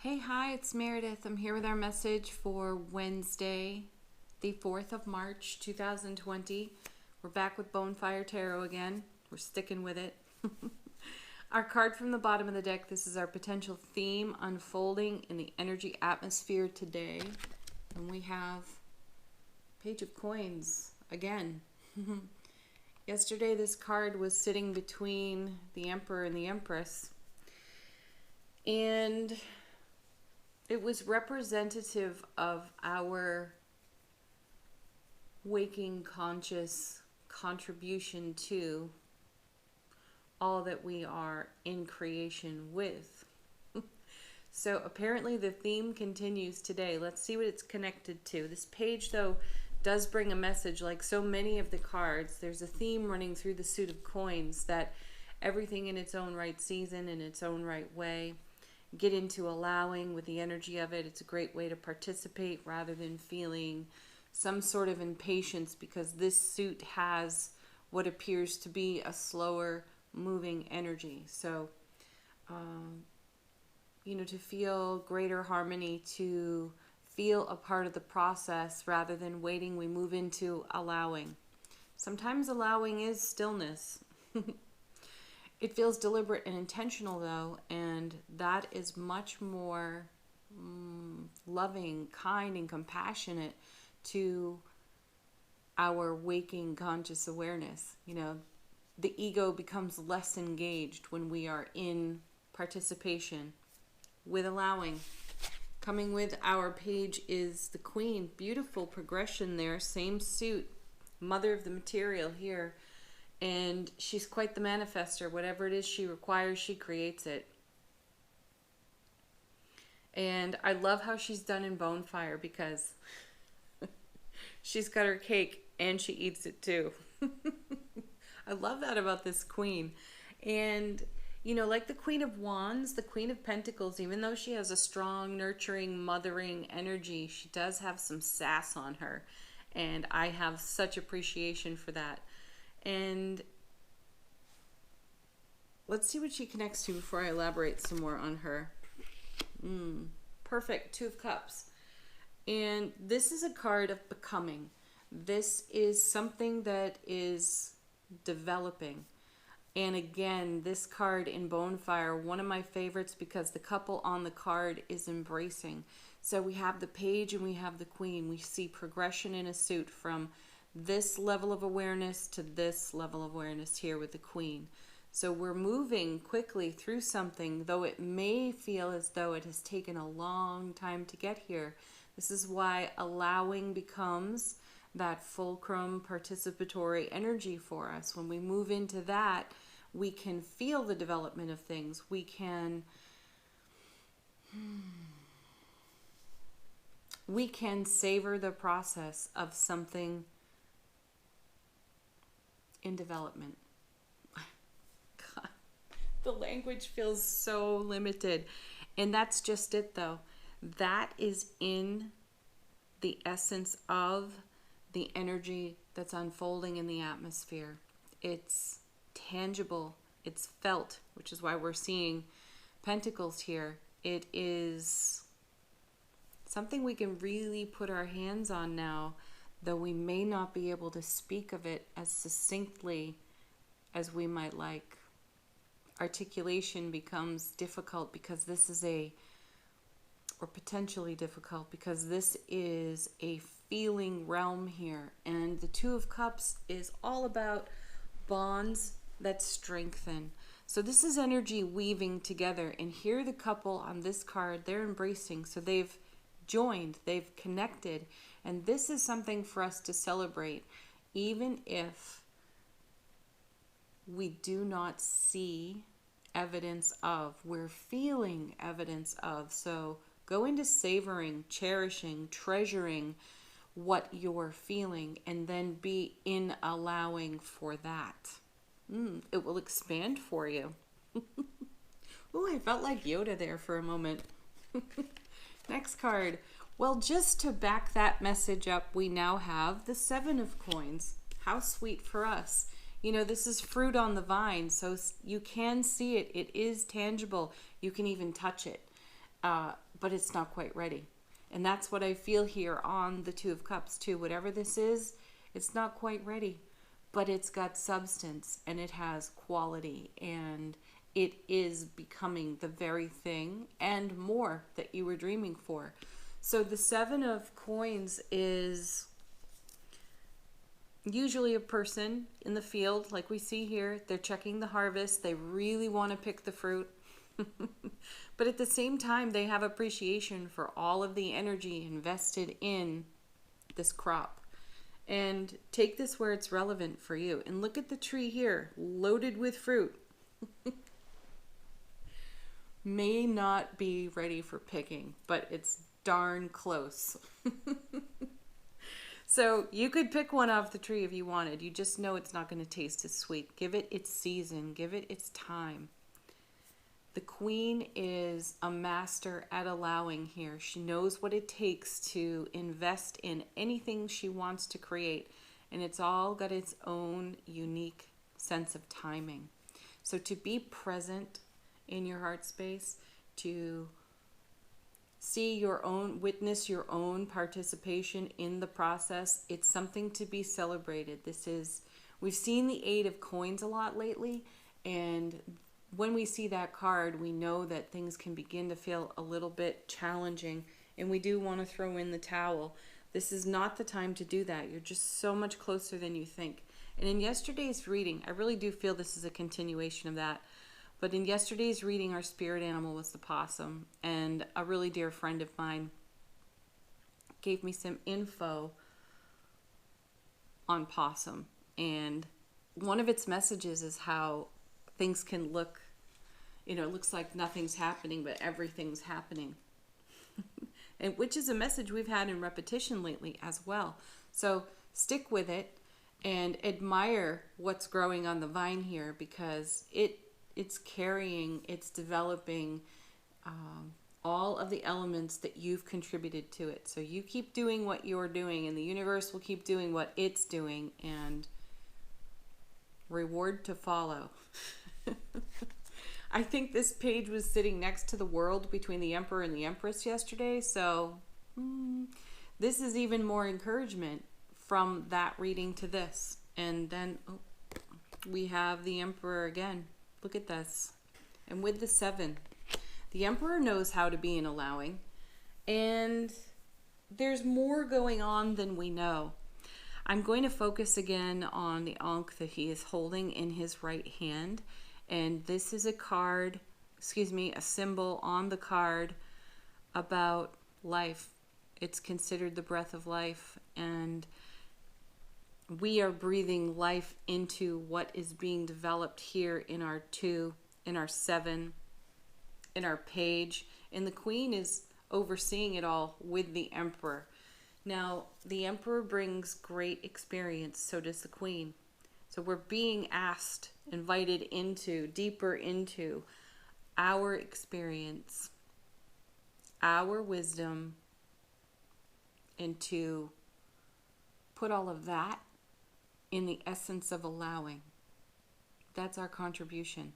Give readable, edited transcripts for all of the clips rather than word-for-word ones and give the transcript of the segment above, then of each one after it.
Hey, hi, it's Meredith. I'm here with our message for Wednesday, the 4th of March, 2020. We're back with Bonefire Tarot again. We're sticking with it. Our card from the bottom of the deck, this is our potential theme unfolding in the energy atmosphere today. And we have Page of Coins again. Yesterday, this card was sitting between the Emperor and the Empress. And it was representative of our waking conscious contribution to all that we are in creation with. So apparently the theme continues today. Let's see what it's connected to. This page, though, does bring a message. Like so many of the cards, there's a theme running through the suit of coins that everything in its own right season, in its own right way. Get into allowing with the energy of it. It's a great way to participate rather than feeling some sort of impatience, because this suit has what appears to be a slower moving energy. So, to feel greater harmony, to feel a part of the process rather than waiting, we move into allowing. Sometimes allowing is stillness. It feels deliberate and intentional, though, and that is much more loving, kind, and compassionate to our waking conscious awareness. The ego becomes less engaged when we are in participation with allowing. Coming with our page is the Queen. Beautiful progression there. Same suit. Mother of the material here. And she's quite the manifester. Whatever it is she requires, she creates it. And I love how she's done in Bonefire, because she's got her cake and she eats it too. I love that about this Queen. And, like the Queen of Wands, the Queen of Pentacles, even though she has a strong, nurturing, mothering energy, she does have some sass on her. And I have such appreciation for that. And let's see what she connects to before I elaborate some more on her. Perfect. Two of Cups. And this is a card of becoming. This is something that is developing. And again, this card in Bonefire, one of my favorites, because the couple on the card is embracing. So we have the Page and we have the Queen. We see progression in a suit from this level of awareness to this level of awareness here with the Queen. So we're moving quickly through something, though it may feel as though it has taken a long time to get here. This is why allowing becomes that fulcrum participatory energy for us. When we move into that, we can feel the development of things. We can savor the process of something in development. God, the language feels so limited. And that's just it, though. That is in the essence of the energy that's unfolding in the atmosphere. It's tangible. It's felt, which is why we're seeing Pentacles here. It is something we can really put our hands on now, though we may not be able to speak of it as succinctly as we might like. Articulation becomes difficult because this is or potentially difficult because this is a feeling realm here. And the Two of Cups is all about bonds that strengthen. So this is energy weaving together. And here the couple on this card, they're embracing. So they've joined, they've connected. And this is something for us to celebrate, even if we do not see evidence of, we're feeling evidence of. So go into savoring, cherishing, treasuring what you're feeling, and then be in allowing for that. It will expand for you. Ooh, I felt like Yoda there for a moment. Next card. Well, just to back that message up, we now have the Seven of Coins. How sweet for us. This is fruit on the vine, so you can see it. It is tangible. You can even touch it. but it's not quite ready. And that's what I feel here on the Two of Cups too. Whatever this is, it's not quite ready, but it's got substance and it has quality and it is becoming the very thing and more that you were dreaming for. So the Seven of Coins is usually a person in the field, like we see here. They're checking the harvest. They really want to pick the fruit. But at the same time, they have appreciation for all of the energy invested in this crop. And take this where it's relevant for you. And look at the tree here, loaded with fruit. May not be ready for picking, but it's darn close. So you could pick one off the tree if you wanted. You just know it's not going to taste as sweet. Give it its season. Give it its time. The Queen is a master at allowing here. She knows what it takes to invest in anything she wants to create. And it's all got its own unique sense of timing. So to be present in your heart space, to see your own, witness your own participation in the process, it's something to be celebrated. We've seen the Eight of Coins a lot lately, and when we see that card, we know that things can begin to feel a little bit challenging, and we do want to throw in the towel. This is not the time to do that. You're just so much closer than you think. And in yesterday's reading, I really do feel this is a continuation of that. But in yesterday's reading, our spirit animal was the possum. And a really dear friend of mine gave me some info on possum. And one of its messages is how things can look, it looks like nothing's happening, but everything's happening. And which is a message we've had in repetition lately as well. So stick with it and admire what's growing on the vine here, because it's carrying, it's developing all of the elements that you've contributed to it. So you keep doing what you're doing, and the universe will keep doing what it's doing, and reward to follow. I think this page was sitting next to the world between the Emperor and the Empress yesterday, so this is even more encouragement from that reading to this. And then we have the Emperor again. Look at this. And with the Seven, the Emperor knows how to be in allowing, and there's more going on than we know. I'm going to focus again on the Ankh that he is holding in his right hand. And this is a symbol on the card about life. It's considered the breath of life. And we are breathing life into what is being developed here in our 2, in our 7, in our page. And the Queen is overseeing it all with the Emperor. Now, the Emperor brings great experience, so does the Queen. So we're being asked, invited into, deeper into our experience, our wisdom, and to put all of that in the essence of allowing. That's our contribution.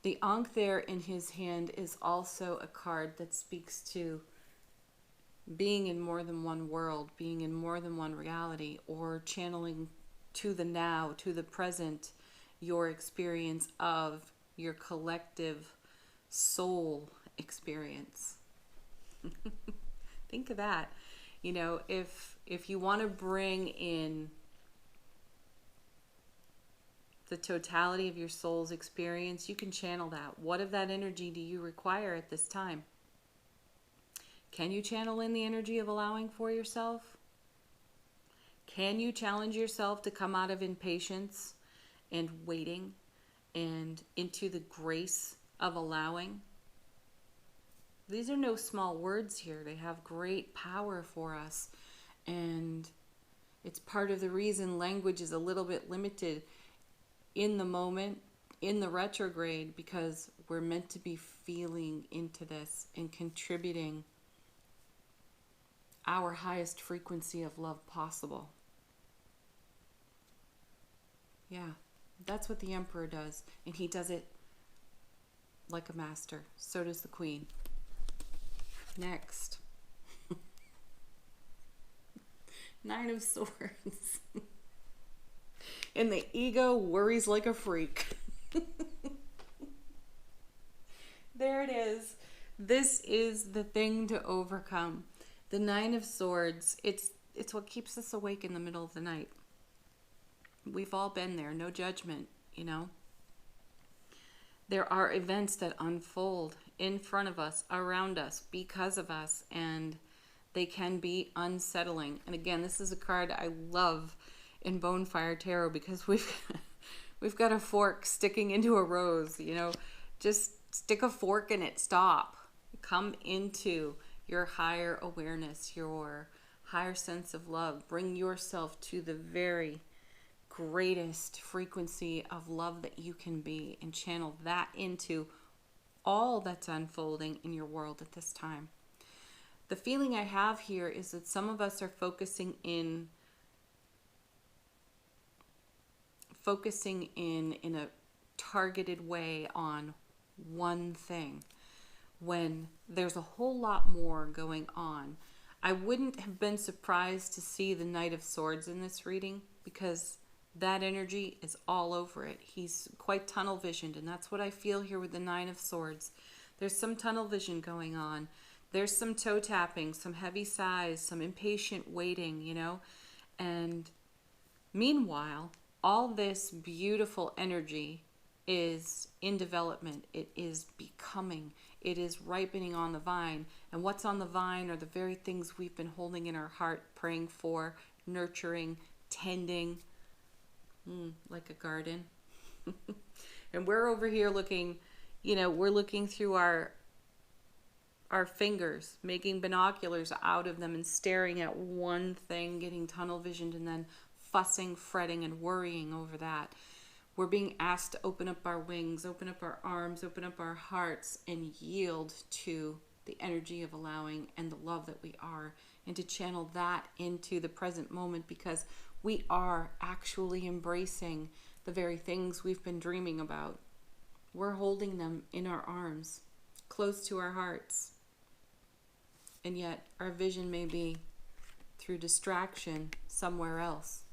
The Ankh there in his hand is also a card that speaks to being in more than one world, being in more than one reality, or channeling to the now, to the present, your experience of your collective soul experience. Think of that. If you want to bring in the totality of your soul's experience, you can channel that. What of that energy do you require at this time? Can you channel in the energy of allowing for yourself? Can you challenge yourself to come out of impatience and waiting and into the grace of allowing? These are no small words here. They have great power for us. And it's part of the reason language is a little bit limited in the moment, in the retrograde, because we're meant to be feeling into this and contributing our highest frequency of love possible. Yeah, that's what the Emperor does, and he does it like a master. So does the Queen. Next. Nine of Swords. And the ego worries like a freak. There it is. This is the thing to overcome. The Nine of Swords, it's what keeps us awake in the middle of the night. We've all been there, no judgment, you know. There are events that unfold in front of us, around us, because of us, and they can be unsettling. And again, this is a card I love in Bonefire Tarot because we've got a fork sticking into a rose, you know. Just stick a fork in it, stop. Come into your higher awareness, your higher sense of love. Bring yourself to the very greatest frequency of love that you can be and channel that into all that's unfolding in your world at this time. The feeling I have here is that some of us are focusing in a targeted way on one thing when there's a whole lot more going on. I wouldn't have been surprised to see the Knight of Swords in this reading because that energy is all over it. He's quite tunnel visioned, and that's what I feel here with the Nine of Swords. There's some tunnel vision going on. There's some toe tapping, some heavy sighs, some impatient waiting, you know. And meanwhile, all this beautiful energy is in development. It is becoming. It is ripening on the vine. And what's on the vine are the very things we've been holding in our heart, praying for, nurturing, tending, like a garden. And we're over here looking, you know, we're looking through our fingers, making binoculars out of them and staring at one thing, getting tunnel visioned, and then fussing, fretting, and worrying over that. We're being asked to open up our wings, open up our arms, open up our hearts, and yield to the energy of allowing and the love that we are, and to channel that into the present moment, because we are actually embracing the very things we've been dreaming about. We're holding them in our arms, close to our hearts. And yet our vision may be through distraction somewhere else.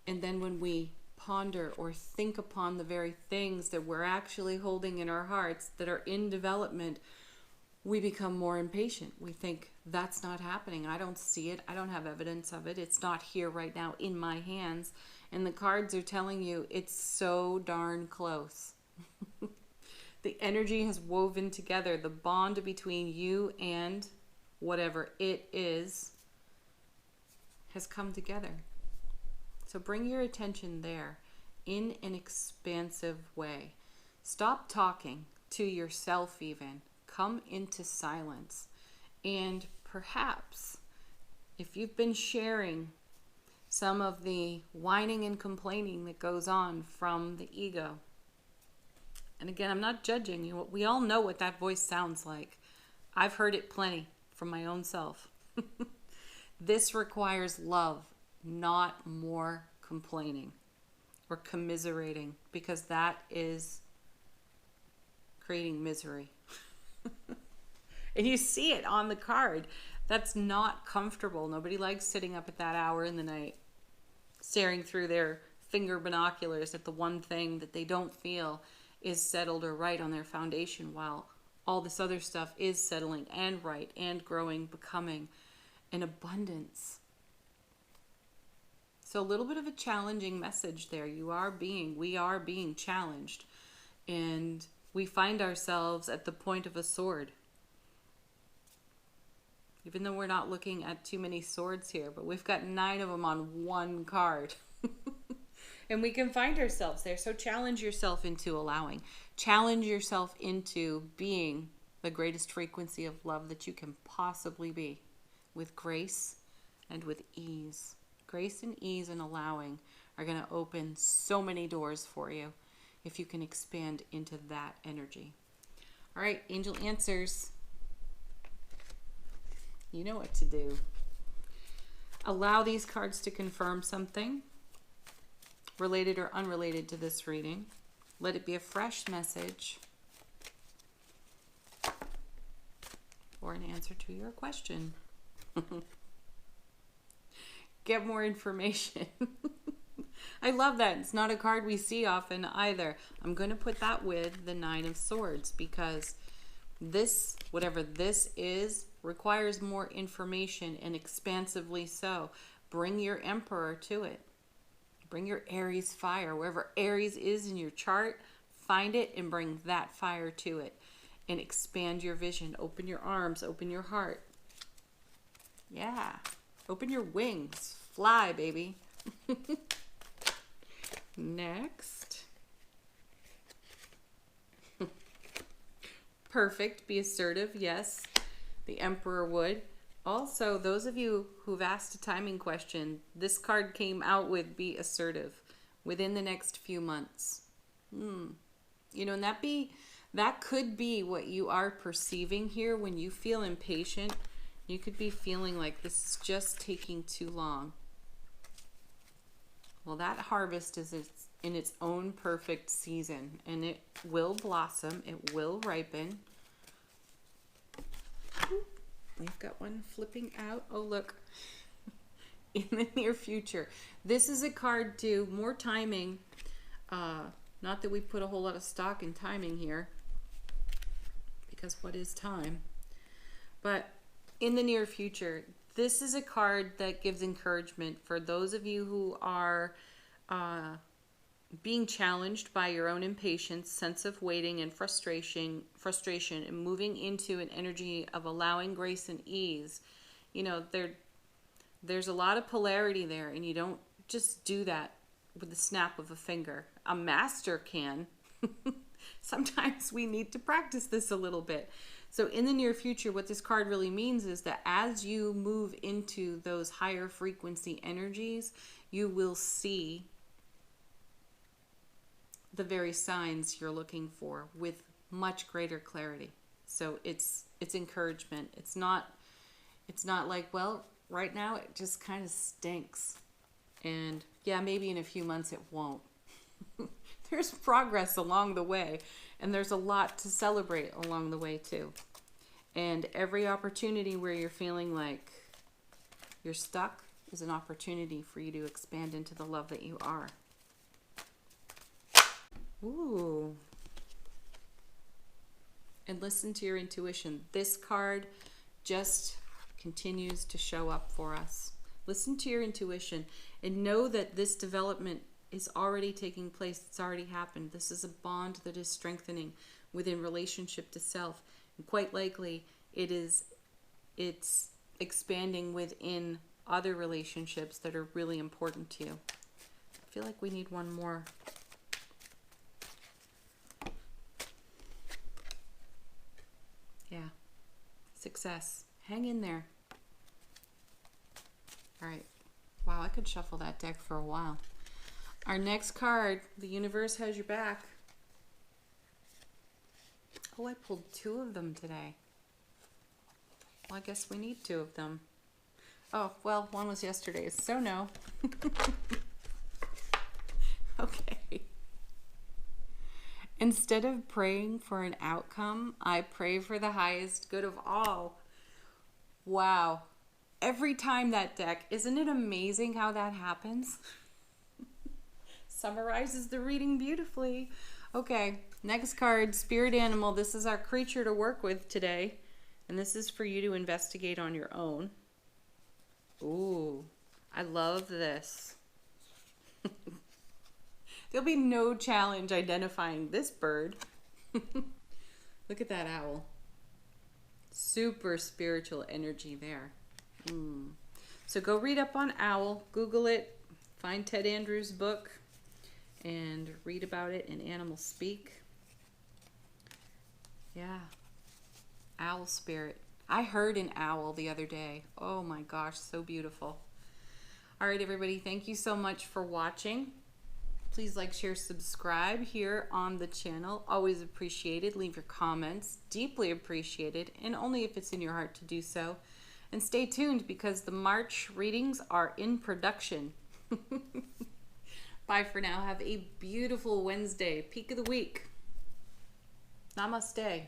And then when we ponder or think upon the very things that we're actually holding in our hearts that are in development, we become more impatient. We think, that's not happening. I don't see it. I don't have evidence of it. It's not here right now in my hands. And the cards are telling you it's so darn close. The energy has woven together. The bond between you and whatever it is has come together. So bring your attention there in an expansive way. Stop talking to yourself even. Come into silence. And perhaps if you've been sharing some of the whining and complaining that goes on from the ego, and again, I'm not judging you. We all know what that voice sounds like. I've heard it plenty from my own self. This requires love, not more complaining or commiserating, because that is creating misery. And you see it on the card. That's not comfortable. Nobody likes sitting up at that hour in the night, staring through their finger binoculars at the one thing that they don't feel is settled or right on their foundation, while all this other stuff is settling and right and growing, becoming an abundance. So a little bit of a challenging message there. We are being challenged, and we find ourselves at the point of a sword. Even though we're not looking at too many swords here, but we've got 9 of them on one card. And we can find ourselves there. So challenge yourself into allowing. Challenge yourself into being the greatest frequency of love that you can possibly be, with grace and with ease. Grace and ease and allowing are going to open so many doors for you if you can expand into that energy. All right, angel answers. You know what to do. Allow these cards to confirm something, related or unrelated to this reading. Let it be a fresh message. or an answer to your question. Get more information. I love that. It's not a card we see often either. I'm going to put that with the Nine of Swords because this, whatever this is, requires more information, and expansively so. Bring your Emperor to it. Bring your Aries fire. Wherever Aries is in your chart, find it and bring that fire to it. And expand your vision. Open your arms. Open your heart. Yeah. Open your wings. Fly, baby. Next. Perfect. Be assertive. Yes. The Emperor would. Also, those of you who've asked a timing question, this card came out with be assertive within the next few months. You know, and that could be what you are perceiving here when you feel impatient. You could be feeling like this is just taking too long. Well, that harvest is in its own perfect season, and it will blossom. It will ripen. We've got one flipping out. Oh, look. In the near future. This is a card to more timing. Not that we put a whole lot of stock in timing here, because what is time? But in the near future, this is a card that gives encouragement for those of you who are being challenged by your own impatience, sense of waiting, and frustration, and moving into an energy of allowing grace and ease. You know, there's a lot of polarity there, and you don't just do that with the snap of a finger. A master can. Sometimes we need to practice this a little bit. So in the near future, what this card really means is that as you move into those higher frequency energies, you will see the very signs you're looking for with much greater clarity. So it's encouragement. It's not like, well, right now it just kind of stinks. And yeah, maybe in a few months it won't. There's progress along the way, and there's a lot to celebrate along the way too. And every opportunity where you're feeling like you're stuck is an opportunity for you to expand into the love that you are. Ooh. And listen to your intuition. This card just continues to show up for us. Listen to your intuition and know that this development is already taking place. It's already happened. This is a bond that is strengthening within relationship to self. And quite likely it's expanding within other relationships that are really important to you. I feel like we need one more. Yeah. Success. Hang in there. All right. Wow, I could shuffle that deck for a while. Our next card, the universe has your back. Oh, I pulled two of them today. Well, I guess we need two of them. Oh, well, one was yesterday's, so no. Okay. Instead of praying for an outcome, I pray for the highest good of all. Wow. Every time that deck, isn't it amazing how that happens? Summarizes the reading beautifully. Okay, next card, spirit animal. This is our creature to work with today. And this is for you to investigate on your own. Ooh, I love this. There'll be no challenge identifying this bird. Look at that owl. Super spiritual energy there. So go read up on owl, Google it, find Ted Andrews' book, and read about it in Animal Speak. Yeah. Owl spirit. I heard an owl the other day. Oh my gosh, so beautiful. All right, everybody, thank you so much for watching. Please like, share, subscribe here on the channel. Always appreciated. Leave your comments. Deeply appreciated, and only if it's in your heart to do so. And stay tuned because the March readings are in production. Bye for now. Have a beautiful Wednesday. Peak of the week. Namaste.